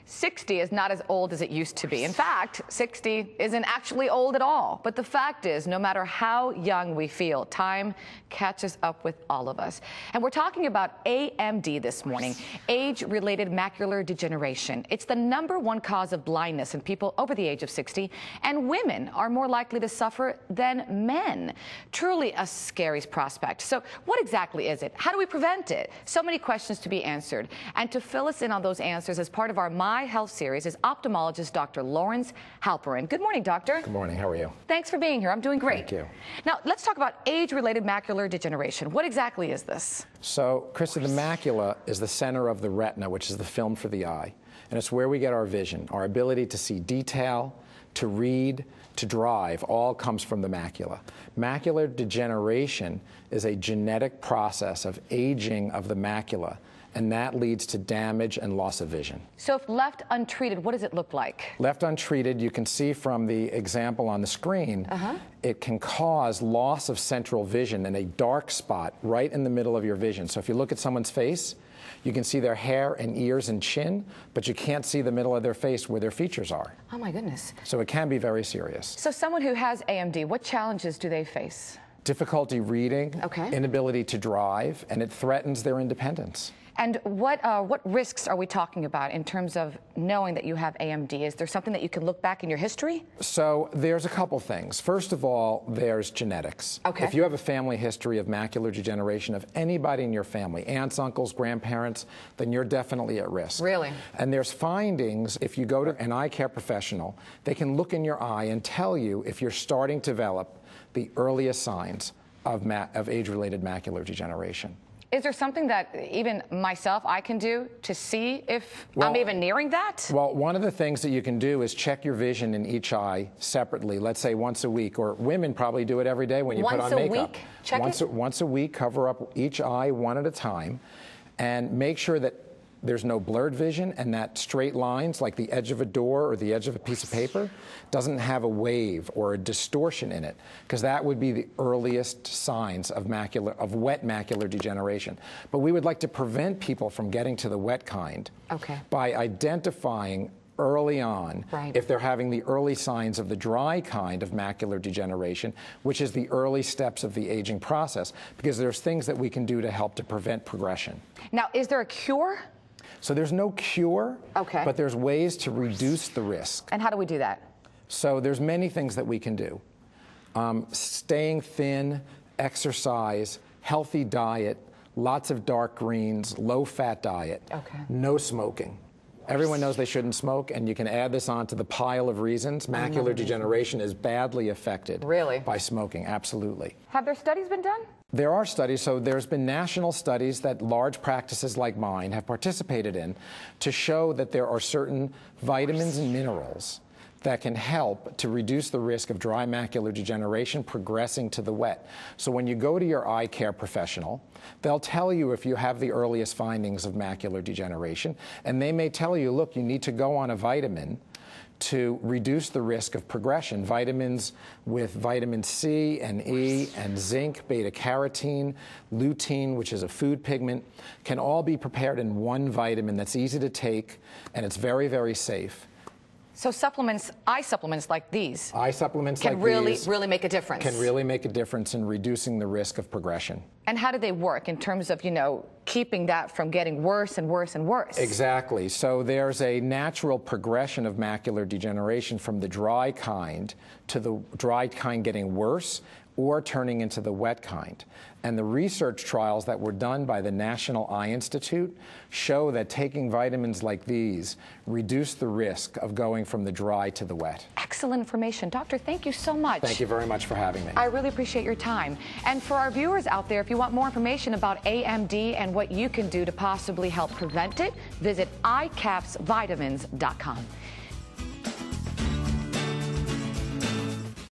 60 is not as old as it used to be. In fact, 60 isn't actually old at all. But the fact is, no matter how young we feel, time catches up with all of us. And we're talking about AMD this morning, age-related macular degeneration. It's the #1 cause of blindness in people over the age of 60, and women are more likely to suffer than men. Truly a scary prospect. So what exactly is it? How do we prevent it? So many questions to be answered. And to fill us in on those answers as part of our My Health series is ophthalmologist Dr. Lawrence Halperin. Good morning, doctor. Good morning. How are you? Thanks for being here. I'm doing great. Thank you. Now, let's talk about age-related macular degeneration. What exactly is this? So, Krista, the macula is the center of the retina, which is the film for the eye. And it's where we get our vision. Our ability to see detail, to read, to drive, all comes from the macula. Macular degeneration is a genetic process of aging of the macula, and that leads to damage and loss of vision. So if left untreated, what does it look like? Left untreated, you can see from the example on the screen, it can cause loss of central vision in a dark spot right in the middle of your vision. So if you look at someone's face, you can see their hair and ears and chin, but you can't see the middle of their face where their features are. Oh, my goodness. So it can be very serious. So someone who has AMD, what challenges do they face? Difficulty reading, inability to drive, and it threatens their independence. And what risks are we talking about in terms of knowing that you have AMD? Is there something that you can look back in your history? So there's a couple things. First of all, there's genetics. If you have a family history of macular degeneration of anybody in your family, aunts, uncles, grandparents, then you're definitely at risk. Really? And there's findings, if you go to an eye care professional, they can look in your eye and tell you if you're starting to develop the earliest signs of age-related macular degeneration. Is there something that even myself, I can do to see if I'm even nearing that? Well, one of the things that you can do is check your vision in each eye separately, let's say once a week, or women probably do it every day when you put on makeup. Once a week? Check it? Once a week, cover up each eye one at a time, and make sure that there's no blurred vision and that straight lines, like the edge of a door or the edge of a piece of paper, doesn't have a wave or a distortion in it, because that would be the earliest signs of wet macular degeneration. But we would like to prevent people from getting to the wet kind by identifying early on if they're having the early signs of the dry kind of macular degeneration, which is the early steps of the aging process, because there's things that we can do to help to prevent progression. Now, is there a cure? So there's no cure, but there's ways to reduce the risk. And how do we do that? So there's many things that we can do. Staying thin, exercise, healthy diet, lots of dark greens, low-fat diet, no smoking. Everyone knows they shouldn't smoke, and you can add this on to the pile of reasons. Macular degeneration is badly affected by smoking, absolutely. Have there studies been done? There are studies. So there's been national studies that large practices like mine have participated in to show that there are certain vitamins and minerals that can help to reduce the risk of dry macular degeneration progressing to the wet. So when you go to your eye care professional, they'll tell you if you have the earliest findings of macular degeneration, and they may tell you, look, you need to go on a vitamin to reduce the risk of progression. Vitamins with vitamin C and E and zinc, beta-carotene, lutein, which is a food pigment, can all be prepared in one vitamin that's easy to take, and it's very, very safe. So supplements, eye supplements like these, eye supplements can really make a difference. Can really make a difference in reducing the risk of progression. And how do they work in terms of, keeping that from getting worse and worse and worse? Exactly. So there's a natural progression of macular degeneration from the dry kind to the dry kind getting worse or turning into the wet kind. And the research trials that were done by the National Eye Institute show that taking vitamins like these reduce the risk of going from the dry to the wet. Excellent information. Doctor, thank you so much. Thank you very much for having me. I really appreciate your time. And for our viewers out there, if you want more information about AMD and what you can do to possibly help prevent it, visit eyecapsvitamins.com.